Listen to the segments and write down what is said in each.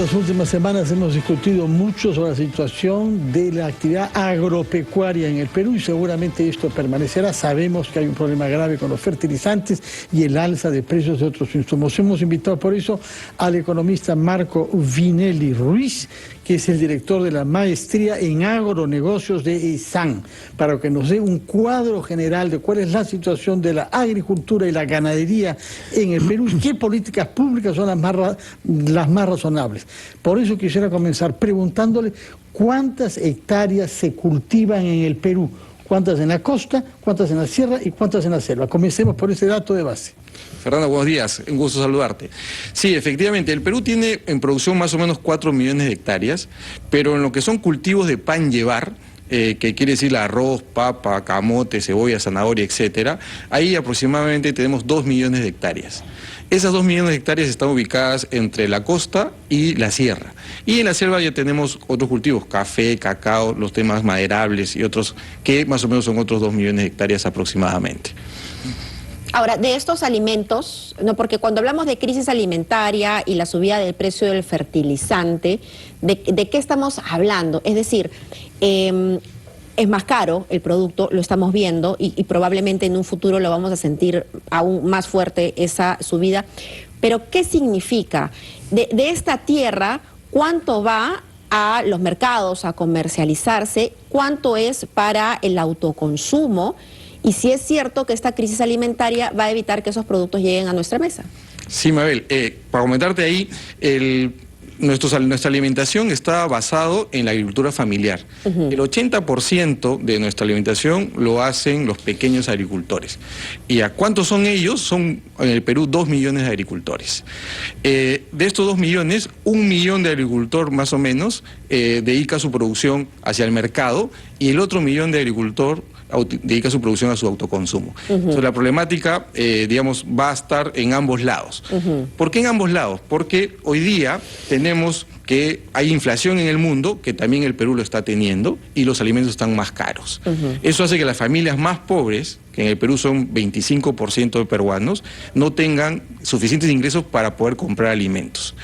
estas últimas semanas hemos discutido mucho sobre la situación de la actividad agropecuaria en el Perú y seguramente esto permanecerá. Sabemos que hay un problema grave con los fertilizantes y el alza de precios de otros insumos. Hemos invitado por eso al economista Marco Vinelli Ruiz, que es el director de la maestría en agronegocios de ESAN, para que nos dé un cuadro general de cuál es la situación de la agricultura y la ganadería en el Perú y qué políticas públicas son las más razonables. Por eso quisiera comenzar preguntándole cuántas hectáreas se cultivan en el Perú, cuántas en la costa, cuántas en la sierra y cuántas en la selva. Comencemos por ese dato de base. Fernando, buenos días, un gusto saludarte. Sí, efectivamente, el Perú tiene en producción más o menos 4 millones de hectáreas, pero en lo que son cultivos de pan llevar, que quiere decir arroz, papa, camote, cebolla, zanahoria, etcétera, ahí aproximadamente tenemos 2 millones de hectáreas. Esas 2 millones de hectáreas están ubicadas entre la costa y la sierra. Y en la selva ya tenemos otros cultivos, café, cacao, los temas maderables y otros que más o menos son otros 2 millones de hectáreas aproximadamente. Ahora, de estos alimentos, no, porque cuando hablamos de crisis alimentaria y la subida del precio del fertilizante, ¿de qué estamos hablando? Es decir, es más caro el producto, lo estamos viendo y probablemente en un futuro lo vamos a sentir aún más fuerte esa subida. Pero, ¿qué significa? De esta tierra, ¿cuánto va a los mercados a comercializarse? ¿Cuánto es para el autoconsumo? Y si es cierto que esta crisis alimentaria va a evitar que esos productos lleguen a nuestra mesa. Sí, Mabel, para comentarte ahí, nuestra alimentación está basado en la agricultura familiar. El 80% de nuestra alimentación lo hacen los pequeños agricultores. ¿Y a cuántos son ellos? Son en el Perú 2 millones de agricultores. De estos 2 millones, 1 millón de agricultor más o menos dedica su producción hacia el mercado y el otro millón de agricultor dedica su producción a su autoconsumo. Entonces, la problemática, digamos, va a estar en ambos lados. ¿Por qué en ambos lados? Porque hoy día tenemos que hay inflación en el mundo, que también el Perú lo está teniendo, y los alimentos están más caros. Eso hace que las familias más pobres, que en el Perú son 25% de peruanos, no tengan suficientes ingresos para poder comprar alimentos.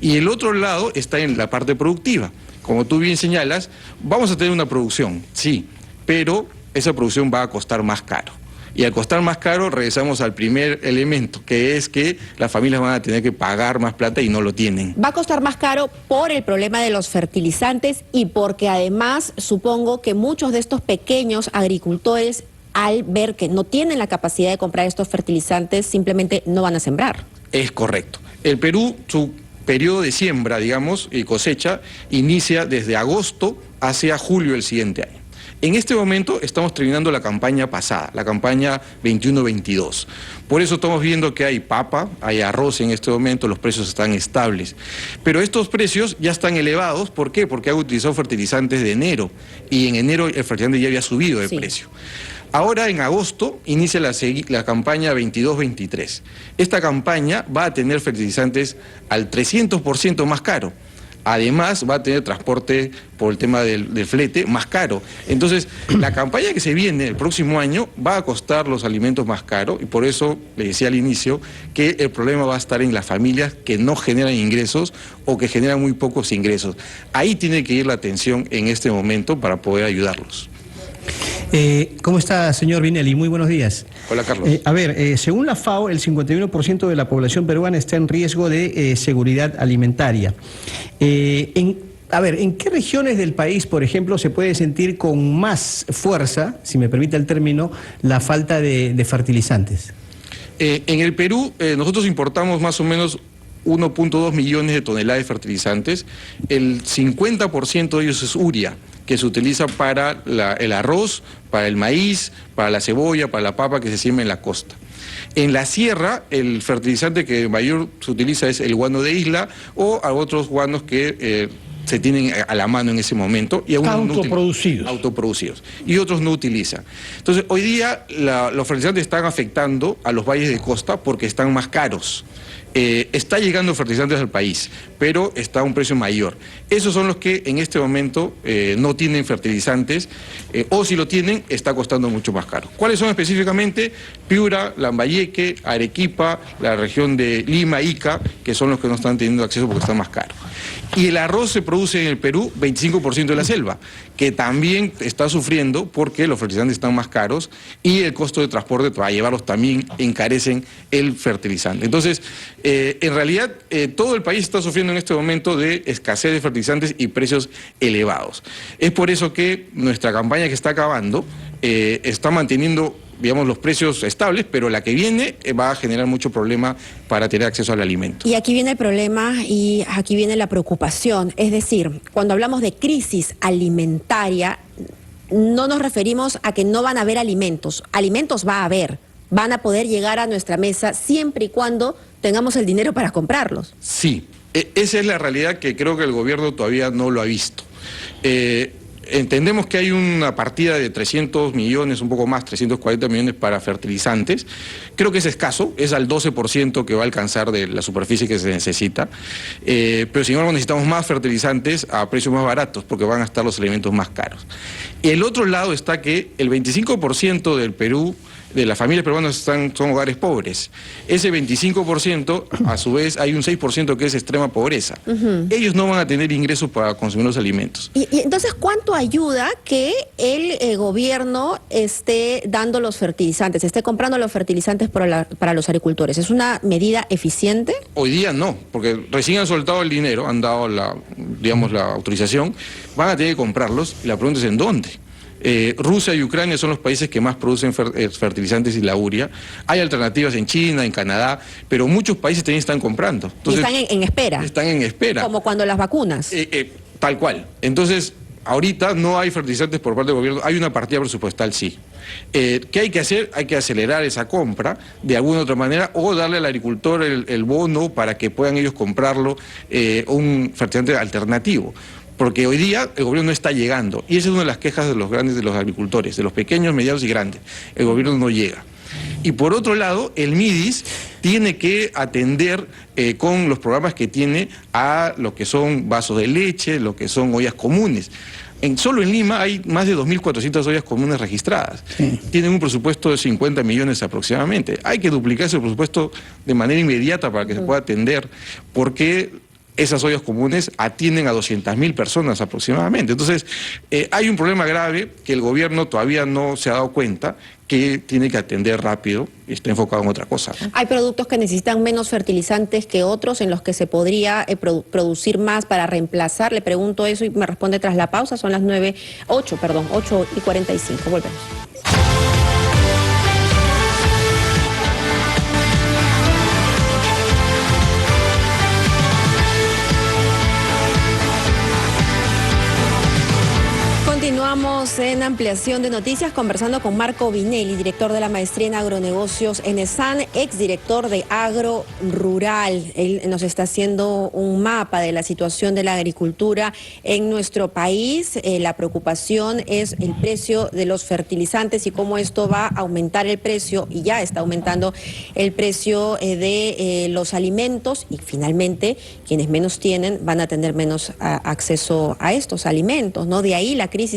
Y el otro lado está en la parte productiva. Como tú bien señalas, vamos a tener una producción, sí, pero esa producción va a costar más caro. Y al costar más caro, regresamos al primer elemento, que es que las familias van a tener que pagar más plata y no lo tienen. Va a costar más caro por el problema de los fertilizantes y porque además supongo que muchos de estos pequeños agricultores, al ver que no tienen la capacidad de comprar estos fertilizantes, simplemente no van a sembrar. Es correcto. El Perú, su periodo de siembra, digamos, y cosecha, inicia desde agosto hacia julio del siguiente año. En este momento estamos terminando la campaña pasada, la campaña 21-22. Por eso estamos viendo que hay papa, hay arroz en este momento, los precios están estables. Pero estos precios ya están elevados, ¿por qué? Porque han utilizado fertilizantes de enero y en enero el fertilizante ya había subido de precio. Ahora en agosto inicia la campaña 22-23. Esta campaña va a tener fertilizantes al 300% más caro. Además va a tener transporte por el tema del flete más caro. Entonces, la campaña que se viene el próximo año va a costar los alimentos más caros y por eso le decía al inicio que el problema va a estar en las familias que no generan ingresos o que generan muy pocos ingresos. Ahí tiene que ir la atención en este momento para poder ayudarlos. ¿Cómo está, señor Vinelli? Muy buenos días. Hola, Carlos. Según la FAO, el 51% de la población peruana está en riesgo de seguridad alimentaria. ¿En qué regiones del país, por ejemplo, se puede sentir con más fuerza, si me permite el término, la falta de fertilizantes? En el Perú, nosotros importamos más o menos 1.2 millones de toneladas de fertilizantes. El 50% de ellos es urea, que se utiliza para el arroz, para el maíz, para la cebolla, para la papa que se siembra en la costa. En la sierra, el fertilizante que mayor se utiliza es el guano de isla o a otros guanos que se tienen a la mano en ese momento. Y autoproducidos. Y otros no utilizan. Entonces, hoy día los fertilizantes están afectando a los valles de costa porque están más caros. está llegando fertilizantes al país, pero está a un precio mayor. Esos son los que en este momento no tienen fertilizantes, o si lo tienen, está costando mucho más caro. ¿Cuáles son específicamente? Piura, Lambayeque, Arequipa, la región de Lima, Ica, que son los que no están teniendo acceso porque están más caros. Y el arroz se produce en el Perú 25% de la selva, que también está sufriendo porque los fertilizantes están más caros y el costo de transporte para llevarlos también encarecen el fertilizante. Entonces, en realidad, todo el país está sufriendo en este momento de escasez de fertilizantes y precios elevados. Es por eso que nuestra campaña que está acabando está manteniendo, digamos, los precios estables, pero la que viene va a generar mucho problema para tener acceso al alimento. Y aquí viene el problema y aquí viene la preocupación. Es decir, cuando hablamos de crisis alimentaria, no nos referimos a que no van a haber alimentos. Alimentos va a haber, van a poder llegar a nuestra mesa siempre y cuando tengamos el dinero para comprarlos. Sí, esa es la realidad que creo que el gobierno todavía no lo ha visto. Entendemos que hay una partida de 300 millones, un poco más, 340 millones para fertilizantes. Creo que es escaso, es al 12% que va a alcanzar de la superficie que se necesita. Pero sin embargo necesitamos más fertilizantes a precios más baratos porque van a estar los alimentos más caros. El otro lado está que el 25% del Perú, de las familias peruanas, son hogares pobres. Ese 25%, a su vez, hay un 6% que es extrema pobreza. Ellos no van a tener ingresos para consumir los alimentos. Y entonces, ¿cuánto ayuda que el gobierno esté dando los fertilizantes, esté comprando los fertilizantes para los agricultores? ¿Es una medida eficiente? Hoy día no, porque recién han soltado el dinero, han dado la autorización, van a tener que comprarlos, y la pregunta es ¿en dónde? Rusia y Ucrania son los países que más producen fertilizantes y la urea. Hay alternativas en China, en Canadá, pero muchos países también están comprando. Entonces, y están en espera. Están en espera. Como cuando las vacunas. Tal cual. Entonces, ahorita no hay fertilizantes por parte del gobierno, hay una partida presupuestal, sí. ¿Qué hay que hacer? Hay que acelerar esa compra de alguna otra manera o darle al agricultor el bono para que puedan ellos comprarlo, un fertilizante alternativo. Porque hoy día el gobierno no está llegando, y esa es una de las quejas de los grandes, de los agricultores, de los pequeños, medianos y grandes. El gobierno no llega. Y por otro lado, el MIDIS tiene que atender con los programas que tiene a lo que son vasos de leche, lo que son ollas comunes. Solo en Lima hay más de 2.400 ollas comunes registradas. Sí. Tienen un presupuesto de 50 millones aproximadamente. Hay que duplicar ese presupuesto de manera inmediata para que se pueda atender, porque esas ollas comunes atienden a 200.000 personas aproximadamente. Entonces, hay un problema grave que el gobierno todavía no se ha dado cuenta, que tiene que atender rápido y está enfocado en otra cosa, ¿no? Hay productos que necesitan menos fertilizantes que otros en los que se podría producir más para reemplazar. Le pregunto eso y me responde tras la pausa. Son las 8:45. Volvemos. Continuamos en Ampliación de Noticias conversando con Marco Vinelli, director de la Maestría en Agronegocios en ESAN, exdirector de Agro Rural. Él nos está haciendo un mapa de la situación de la agricultura en nuestro país. La preocupación es el precio de los fertilizantes y cómo esto va a aumentar el precio, y ya está aumentando el precio de los alimentos, y finalmente quienes menos tienen van a tener menos acceso a estos alimentos, ¿no? De ahí la crisis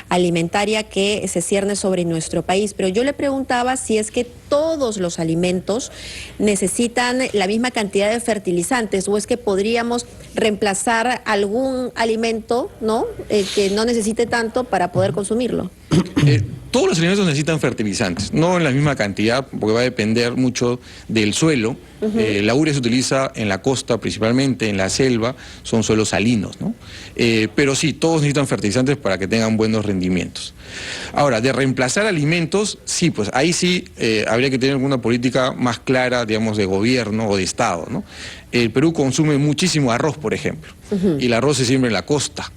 alimentaria que se cierne sobre nuestro país. Pero yo le preguntaba si es que todos los alimentos necesitan la misma cantidad de fertilizantes, o es que podríamos reemplazar algún alimento, ¿no? Que no necesite tanto para poder consumirlo. Todos los alimentos necesitan fertilizantes, no en la misma cantidad, porque va a depender mucho del suelo. La urea se utiliza en la costa principalmente, en la selva, son suelos salinos, ¿no? Pero sí, todos necesitan fertilizantes para que tengan buenos rendimientos. Ahora, de reemplazar alimentos, sí, pues ahí sí habría que tener alguna política más clara, digamos, de gobierno o de Estado, ¿no? El Perú consume muchísimo arroz, por ejemplo, y el arroz se siembra en la costa.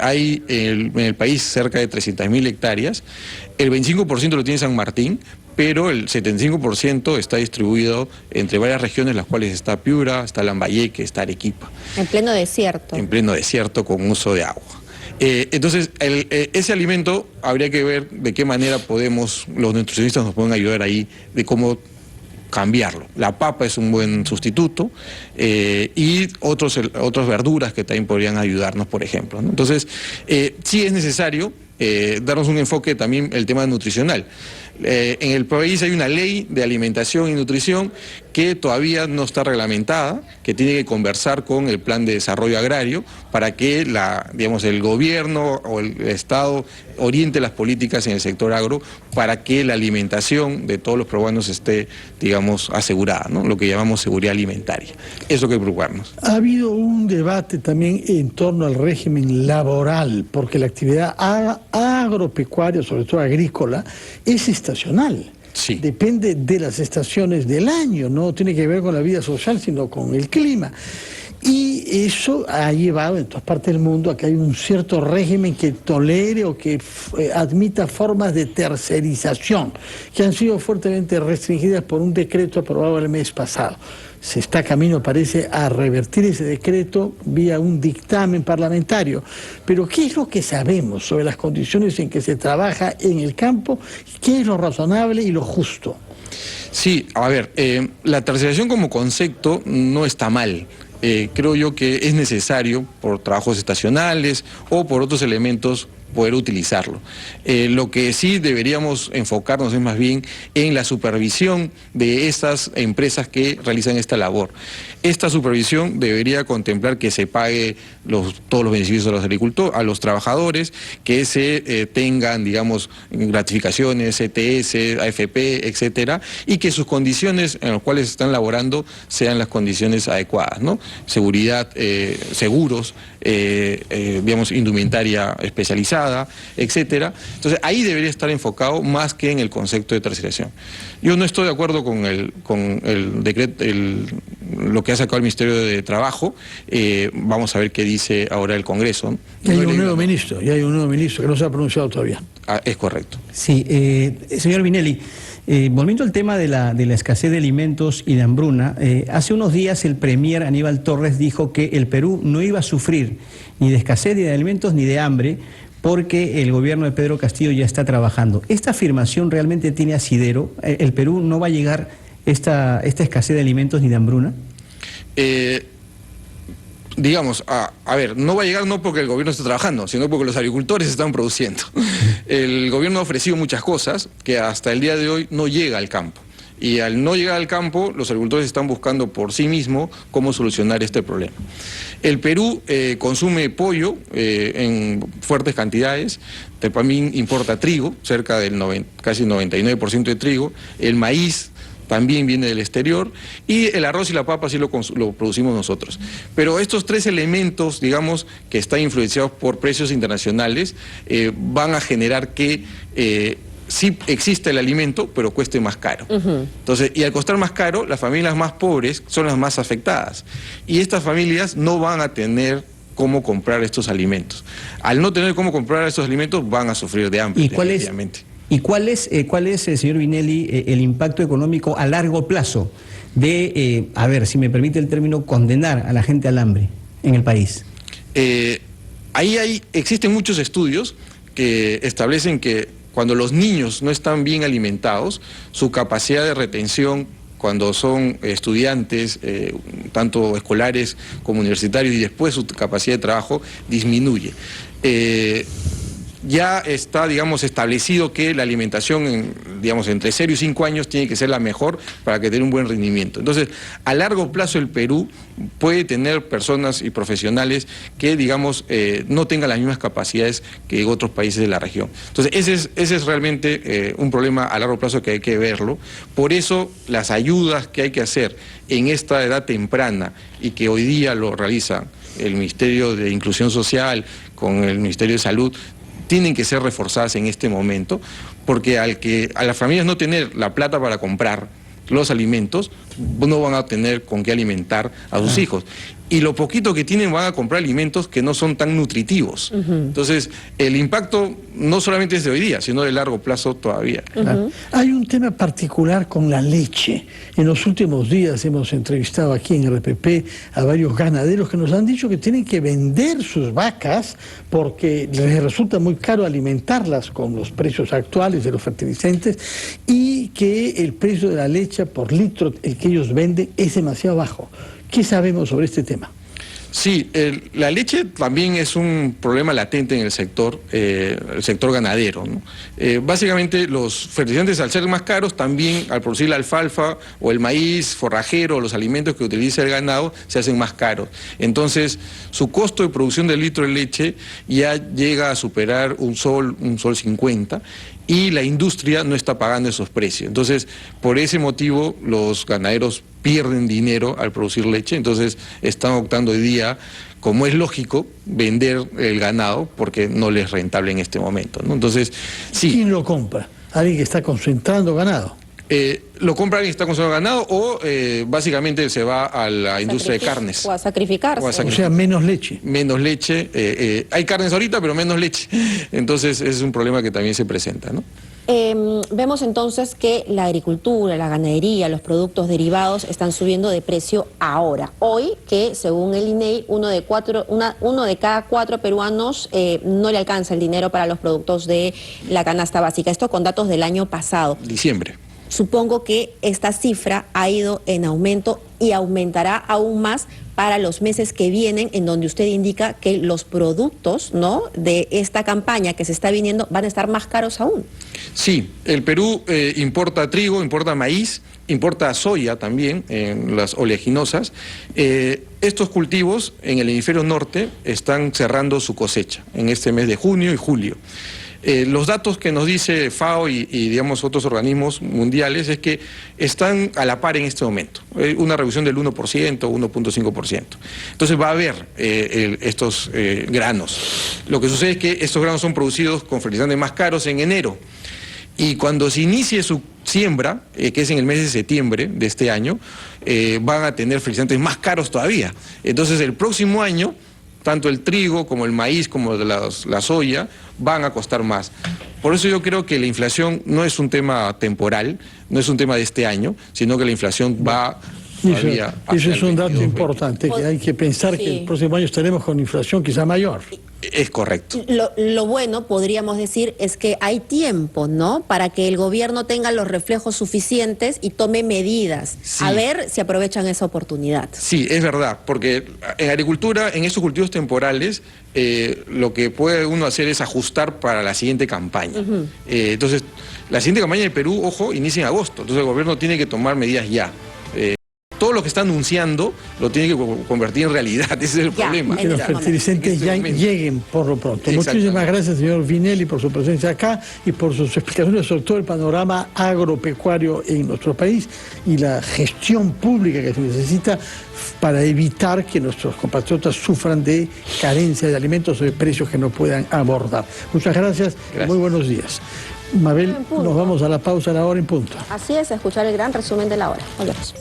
Hay en el país cerca de 300.000 hectáreas, el 25% lo tiene San Martín, pero el 75% está distribuido entre varias regiones, las cuales está Piura, está Lambayeque, está Arequipa. En pleno desierto. En pleno desierto con uso de agua. Entonces, ese alimento habría que ver de qué manera los nutricionistas nos pueden ayudar ahí, de cómo cambiarlo. La papa es un buen sustituto y otras verduras que también podrían ayudarnos, por ejemplo, ¿no? Entonces, sí es necesario darnos un enfoque también el tema nutricional. En el país hay una ley de alimentación y nutrición que todavía no está reglamentada, que tiene que conversar con el Plan de Desarrollo Agrario para que el gobierno o el Estado oriente las políticas en el sector agro para que la alimentación de todos los peruanos esté, digamos, asegurada, ¿no? Lo que llamamos seguridad alimentaria. Eso hay que preocuparnos. Ha habido un debate también en torno al régimen laboral, porque la actividad agropecuaria, sobre todo agrícola, es estacional. Sí. Depende de las estaciones del año, no tiene que ver con la vida social, sino con el clima. Y eso ha llevado en todas partes del mundo a que hay un cierto régimen que tolere o que admita formas de tercerización, que han sido fuertemente restringidas por un decreto aprobado el mes pasado. Se está camino, parece, a revertir ese decreto vía un dictamen parlamentario. Pero ¿qué es lo que sabemos sobre las condiciones en que se trabaja en el campo? ¿Qué es lo razonable y lo justo? Sí, a ver, la tercerización como concepto no está mal. Creo yo que es necesario por trabajos estacionales o por otros elementos poder utilizarlo. Lo que sí deberíamos enfocarnos es más bien en la supervisión de estas empresas que realizan esta labor. Esta supervisión debería contemplar que se pague todos los beneficios a los agricultores, a los trabajadores, que se tengan, digamos, gratificaciones, ETS, AFP, etcétera, y que sus condiciones en las cuales están laborando sean las condiciones adecuadas, ¿no? Seguridad, seguros, digamos, indumentaria especializada, etcétera. Entonces, ahí debería estar enfocado más que en el concepto de tercerización. Yo no estoy de acuerdo con el decreto, lo que ha sacado el Ministerio de Trabajo. Vamos a ver qué dice ahora el Congreso, ¿no? Y hay un nuevo ministro que no se ha pronunciado todavía. Es correcto. Sí, señor Vinelli, volviendo al tema de la escasez de alimentos y de hambruna, hace unos días el premier Aníbal Torres dijo que el Perú no iba a sufrir ni de escasez ni de alimentos ni de hambre porque el gobierno de Pedro Castillo ya está trabajando. ¿Esta afirmación realmente tiene asidero? ¿El Perú no va a llegar esta escasez de alimentos ni de hambruna? Digamos, a ver, no va a llegar no porque el gobierno esté trabajando, sino porque los agricultores están produciendo. El gobierno ha ofrecido muchas cosas que hasta el día de hoy no llega al campo. Y al no llegar al campo, los agricultores están buscando por sí mismos cómo solucionar este problema. El Perú consume pollo en fuertes cantidades, también importa trigo, cerca del casi 99% de trigo, el maíz también viene del exterior, y el arroz y la papa sí lo producimos nosotros. Pero estos tres elementos, digamos, que están influenciados por precios internacionales, van a generar que sí existe el alimento, pero cueste más caro. Entonces, y al costar más caro, las familias más pobres son las más afectadas. Y estas familias no van a tener cómo comprar estos alimentos. Al no tener cómo comprar estos alimentos, van a sufrir de hambre. ¿Y cuál es, señor Vinelli, el impacto económico a largo plazo de, a ver, si me permite el término, condenar a la gente al hambre en el país? Existen muchos estudios que establecen que cuando los niños no están bien alimentados, su capacidad de retención cuando son estudiantes, tanto escolares como universitarios, y después su capacidad de trabajo disminuye. Ya está, digamos, establecido que la alimentación, digamos, entre 0 y 5 años tiene que ser la mejor para que tenga un buen rendimiento. Entonces, a largo plazo el Perú puede tener personas y profesionales que, digamos, no tengan las mismas capacidades que otros países de la región. Entonces, ese es realmente un problema a largo plazo que hay que verlo. Por eso, las ayudas que hay que hacer en esta edad temprana y que hoy día lo realiza el Ministerio de Inclusión Social con el Ministerio de Salud, tienen que ser reforzadas en este momento, porque a las familias no tener la plata para comprar los alimentos, no van a tener con qué alimentar a sus hijos. y lo poquito que tienen van a comprar alimentos que no son tan nutritivos. Entonces, el impacto no solamente es de hoy día, sino de largo plazo todavía. Hay un tema particular con la leche. En los últimos días hemos entrevistado aquí en RPP a varios ganaderos que nos han dicho que tienen que vender sus vacas porque les resulta muy caro alimentarlas con los precios actuales de los fertilizantes y que el precio de la leche por litro, el que ellos venden, es demasiado bajo. ¿Qué sabemos sobre este tema? Sí, la leche también es un problema latente en el sector ganadero, ¿no? Básicamente los fertilizantes, al ser más caros, también al producir la alfalfa o el maíz forrajero o los alimentos que utiliza el ganado se hacen más caros. Entonces su costo de producción del litro de leche ya llega a superar un sol 50, y la industria no está pagando esos precios. Entonces, por ese motivo, los ganaderos pierden dinero al producir leche, entonces están optando hoy día, como es lógico, vender el ganado porque no les es rentable en este momento, ¿no? Entonces, sí. ¿Quién lo compra? ¿Alguien que está concentrando ganado? Lo compra alguien que está consumiendo ganado o básicamente se va a la industria de carnes. O a sacrificarse. O sea, menos leche. Menos leche. Hay carnes ahorita, pero menos leche. Entonces es un problema que también se presenta, ¿no? Vemos entonces que la agricultura, la ganadería, los productos derivados están subiendo de precio ahora. Hoy, que según el INEI, uno de cada 4 peruanos no le alcanza el dinero para los productos de la canasta básica. Esto con datos del año pasado. Diciembre. Supongo que esta cifra ha ido en aumento y aumentará aún más para los meses que vienen, en donde usted indica que los productos, ¿no?, de esta campaña que se está viniendo van a estar más caros aún. Sí, el Perú importa trigo, importa maíz, importa soya también, en las oleaginosas. Estos cultivos en el hemisferio norte están cerrando su cosecha en este mes de junio y julio. Los datos que nos dice FAO y digamos otros organismos mundiales es que están a la par en este momento, una reducción del 1%, 1.5%. Entonces va a haber estos granos. Lo que sucede es que estos granos son producidos con fertilizantes más caros en enero, y cuando se inicie su siembra, que es en el mes de septiembre de este año, van a tener fertilizantes más caros todavía. Entonces el próximo año, tanto el trigo como el maíz como la soya van a costar más. Por eso yo creo que la inflación no es un tema temporal, no es un tema de este año, sino que la inflación va todavía Eso es un dato 22, importante, que hay que pensar que el próximo año estaremos con inflación quizá mayor. Es correcto. Lo bueno, podríamos decir, es que hay tiempo, ¿no?, para que el gobierno tenga los reflejos suficientes y tome medidas. Sí. A ver si aprovechan esa oportunidad. Sí, es verdad, porque en agricultura, en estos cultivos temporales, lo que puede uno hacer es ajustar para la siguiente campaña. Entonces, la siguiente campaña de Perú, ojo, inicia en agosto, entonces el gobierno tiene que tomar medidas ya. Todo lo que está anunciando lo tiene que convertir en realidad, ese es el problema. Que los fertilizantes ya lleguen por lo pronto. Muchísimas gracias, señor Vinelli, por su presencia acá y por sus explicaciones sobre todo el panorama agropecuario en nuestro país y la gestión pública que se necesita para evitar que nuestros compatriotas sufran de carencia de alimentos o de precios que no puedan abordar. Muchas gracias. Muy buenos días. Mabel, nos vamos a la pausa a la hora en punto. Así es, a escuchar el gran resumen de la hora. Volvemos.